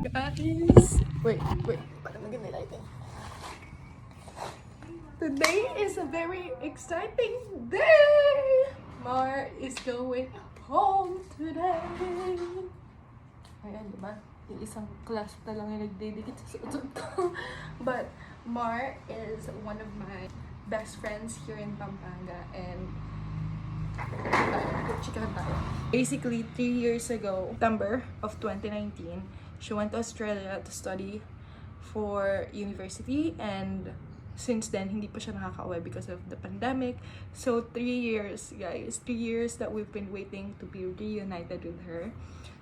Guys, wait, para maganda lighting. Today is a very exciting day. Mar is going home today. Ayan, diba? Yung isang class na lang yung nagdidikit sa suot ko. But Mar is one of my best friends here in Pampanga, and chikahan tayo. Basically, 3 years ago, September of 2019, she went to Australia to study for university, and since then, hindi pa siya nakaka-uwi because of the pandemic. So, 3 years, guys. 3 years that we've been waiting to be reunited with her.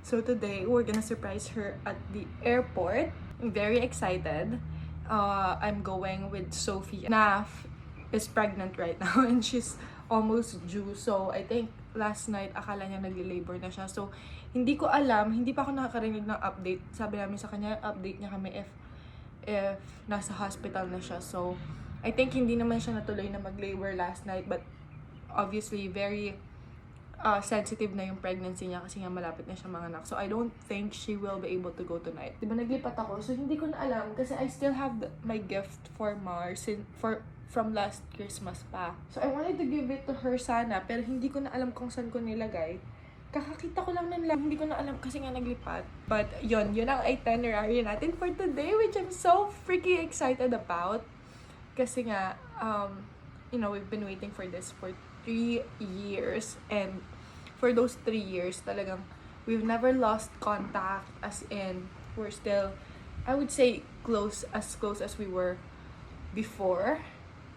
So, today, we're gonna surprise her at the airport. I'm very excited. I'm going with Sophie. Naf is pregnant right now and she's almost due. So, I think last night, akala niya nag-labor na siya. So, hindi ko alam, hindi pa ako nakakarinig ng update. Sabi namin sa kanya, update niya kami if nasa hospital na siya. So, I think hindi naman siya natuloy na mag-labor last night, but obviously, very sensitive na yung pregnancy niya kasi nga malapit na siya manganak. So, I don't think she will be able to go tonight. Diba, naglipat ako? So, hindi ko na alam kasi I still have my gift for Mars from last Christmas pa. So, I wanted to give it to her sana, pero hindi ko na alam kung saan ko nilagay. Kakakita ko lang hindi ko na alam kasi nga naglipat. But yun ang itinerary natin for today, which I'm so freaking excited about. Kasi nga, we've been waiting for this for 3 years. And for those 3 years, talagang, we've never lost contact. As in, we're still, I would say, close as we were before.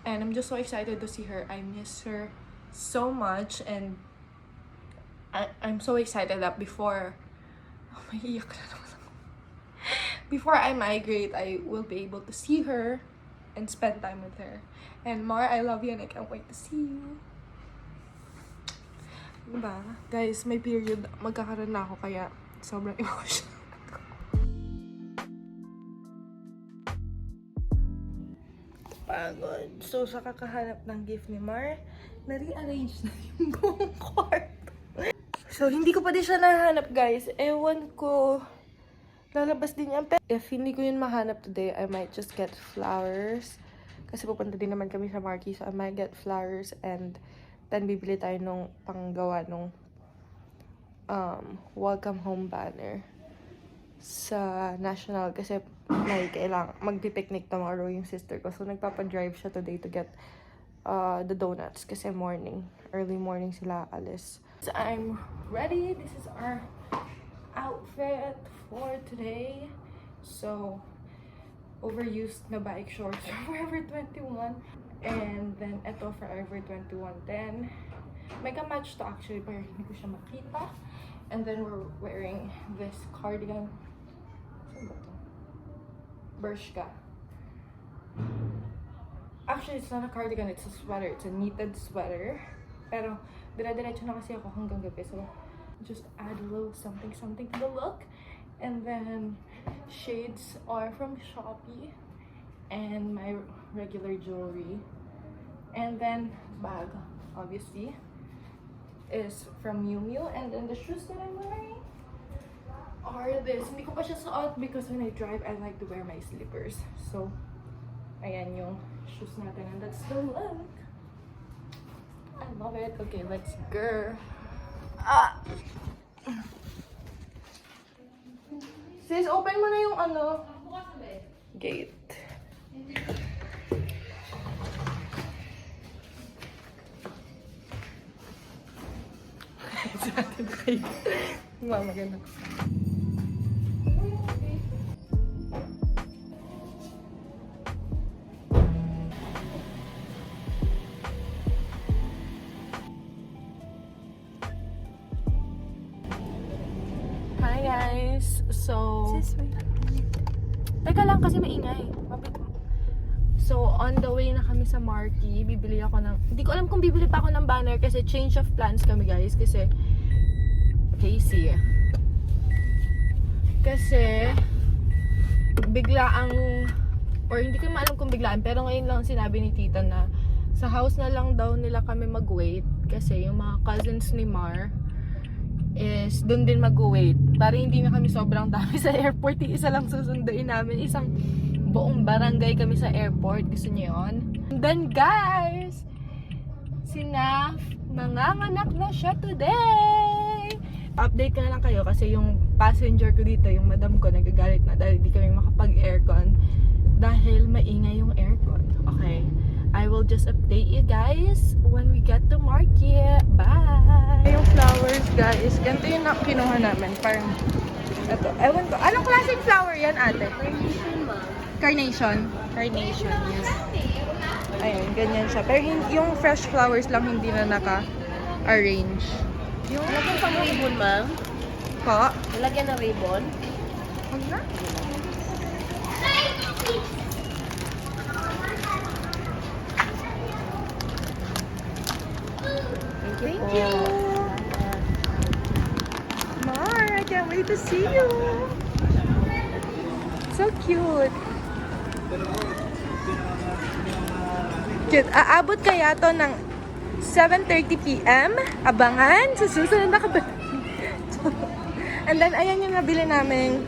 And I'm just so excited to see her. I miss her so much, and I'm so excited that before I migrate, I will be able to see her and spend time with her. And Mar, I love you and I can't wait to see you. Diba? Guys, may period. Magkakaroon na ako kaya sobrang emotional. Pagod. So, sa kakahanap ng gift ni Mar, na-rearrange na yung buong kwarto. So, hindi ko pa din siya nahanap, guys. Ewan ko. Lalabas din yan. If hindi ko yun mahanap today, I might just get flowers. Kasi pupunta din naman kami sa Marquee. So, I might get flowers and then bibili tayo nung panggawa nung welcome home banner sa National. Kasi may kailangan magpipicnic tomorrow yung sister ko. So, nagpapadrive siya today to get the donuts. Kasi early morning sila alis. So I'm ready. This is our outfit for today. So, overused na bike shorts from Forever 21. And then, ito Forever 21 10. May ka-match to actually, pero hindi ko siya makita. And then, we're wearing this cardigan. Saan ba ito? Bershka. Actually, it's not a cardigan. It's a sweater. It's a knitted sweater. Pero, dire-diretso na kasi ako hanggang gabi. So, just add a little something to the look. And then, shades are from Shopee. And my regular jewelry. And then, bag, obviously, is from Miu Miu. And then, the shoes that I'm wearing are this. Hindi ko pa siya suot because when I drive, I like to wear my slippers. So, ayan yung shoes natin. And that's the look. I love it. Okay, let's go. Sis, open mo na yung gate. Maganda. Hi guys! So, teka lang kasi maingay. So, on the way na kami sa Marquee, bibili ako ng, hindi ko alam kung bibili pa ako ng banner kasi change of plans kami guys. Kasi, biglaang, or hindi ko maalam kung biglaan, pero ngayon lang sinabi ni tita na sa house na lang daw nila kami mag-wait kasi yung mga cousins ni Mar is dun din mag-wait. Para hindi na kami sobrang dami sa airport. Isa lang susunduin namin. Isang buong barangay kami sa airport. Gusto niyo yun? And then guys, si Naf, nanganganak na siya today! Update ko na lang kayo kasi yung passenger ko dito, yung madam ko, nagagalit na dahil di kami makapag-aircon dahil maingay yung aircon. Okay, I will just update you guys when we get to market. Bye! Yung flowers guys, ganito yung kinuha namin. Parang, ito, ewan ko. Anong klaseng flower yan ate? Carnation, ma'am. Carnation. Carnation, yes. Ayun, ganyan siya. Pero yung fresh flowers lang hindi na naka-arrange. Yung... Lagyan pang ribbon, ma'am. Pa? Lagyan ng ribbon. Huwag na. Thank Thank you. Mar, I can't wait to see you. So cute. Cute. Aabot kaya to ng 7:30 PM. Abangan sa susunod na kabit. And then, ayan yung nabili namin.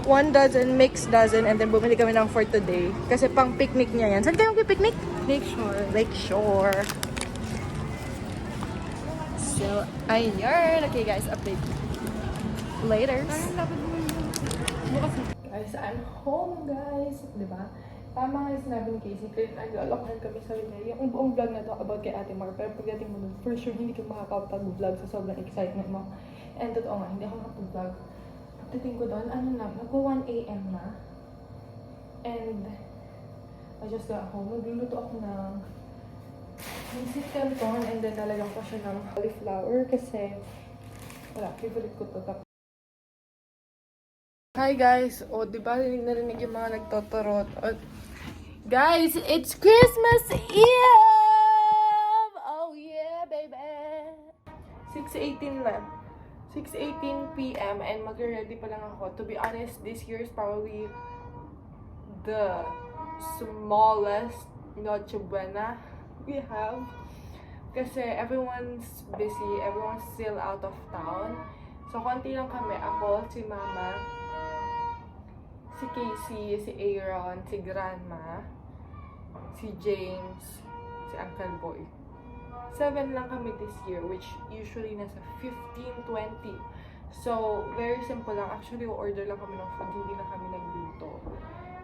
1 dozen, mixed dozen, and then bumili kami ng for today. Kasi pang picnic niya yan. Saan kayo picnic? Lakeshore. Lakeshore. So, ayun. Okay guys, update later. Guys, I'm home guys. Diba? Tama nga yung sinabi ni Casey. Kaya nag-alokan kami sa rin. Yung buong vlog na to about kay Ate Mar. Pero pagdating mo nun, for sure hindi ka makakapag-vlog sa sobrang excitement mo. And totoo nga, hindi ako makapag-vlog. Pagdating ko doon, ano na, mag-1 AM na. And I just got home. Nagluluto ako ng Visit Canton and then nalagyan ko siya ng cauliflower kasi wala, favorite ko to. Hi guys! O, diba narinig yung mga nagtotorot? O, guys, it's Christmas Eve! Oh yeah, baby! 6:18 na. 6:18 PM and mag-ready pa lang ako. To be honest, this year is probably the smallest Noche Buena we have kasi everyone's busy, everyone's still out of town, so konti lang kami. Ako, si mama, si Casey, si Aaron, si grandma, si James, si Uncle Boy. 7 lang kami this year, which usually nasa 15-20. So very simple lang. Actually, order lang kami ng food, hindi na kami nagluto.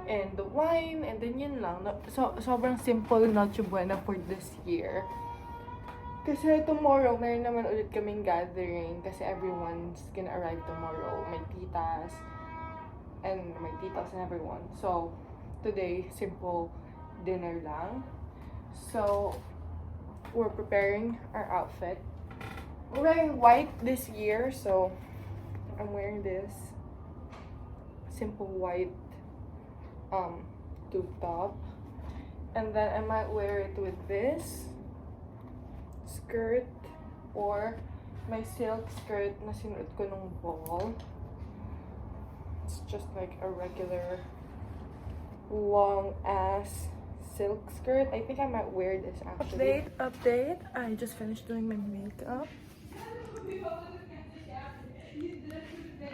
And the wine, and then yun lang. So, sobrang simple Noche Buena for this year. Kasi tomorrow, meron naman ulit kaming gathering. Kasi everyone's gonna arrive tomorrow. My titas, and everyone. So, today, simple dinner lang. So, we're preparing our outfit. We're wearing white this year, so I'm wearing this simple white tube top, and then I might wear it with this skirt or my silk skirt na sinuot ko nung ball. It's just like a regular long ass silk skirt. I think I might wear this actually. Update. I just finished doing my makeup.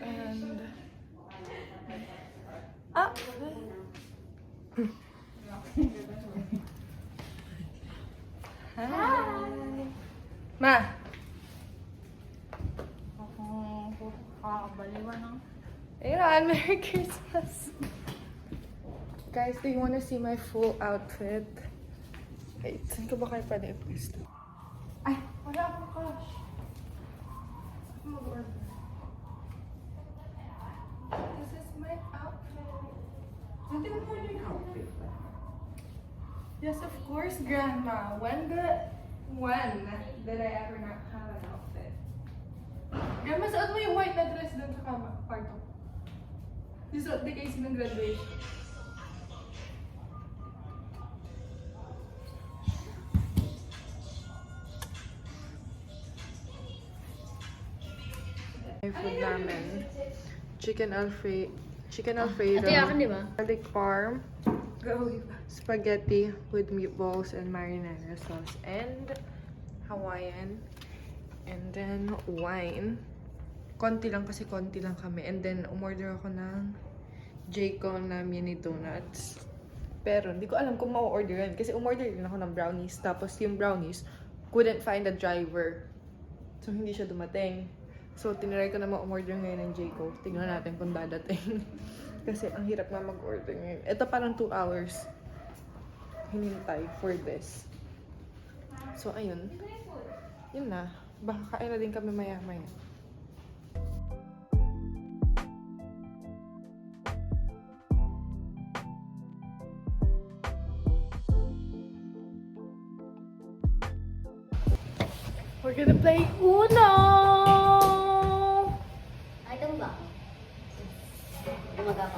And hi! Ma! Kakabaliwan, no? Ayun, Merry Christmas! Guys, do you wanna see my full outfit? Wait, saan ko ba kayo pwede i-post? Ay, wala akong cash. Mag-order. This is my outfit. Hindi mo pwede yung outfit. Yes, of course, Grandma. When did I ever not have an outfit? Grandma, suot mo yung white na dress dun sa kwarto. Yung suot ni Casey ng graduation. Food namin. Chicken Alfredo. Ate, akin, di ba? Garlic parm. Spaghetti with meatballs and marinara sauce. And Hawaiian. And then wine. konti lang kasi konti lang kami. And then, umorder ako ng Jayco na mini donuts. Pero, hindi ko alam kung ma-order yan. Kasi umorder din ako ng brownies. Tapos, yung brownies, couldn't find a driver. So, hindi siya dumating. So, tinry ko na ma-order ngayon ng Jayco. Tingnan natin kung dadating. Kasi, ang hirap na mag-order ngayon. Ito parang 2 hours hinintay for this. So, ayun. Yun na. Baka kain na din kami maya-maya. We're gonna play Uno! Ay, ito ba? Umaga pa.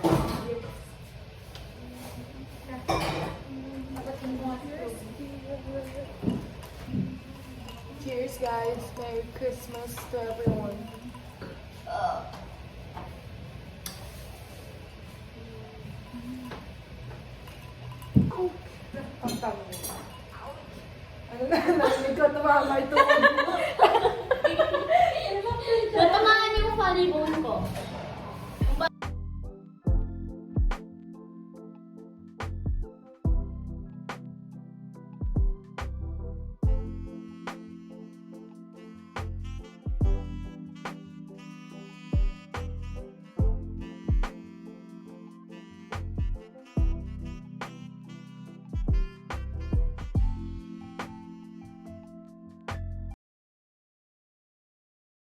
Cheers, guys. Merry Christmas to everyone. Ang tama nito. Ano na, narinig ko, tumama ito. Natamaan yung funny bone ko.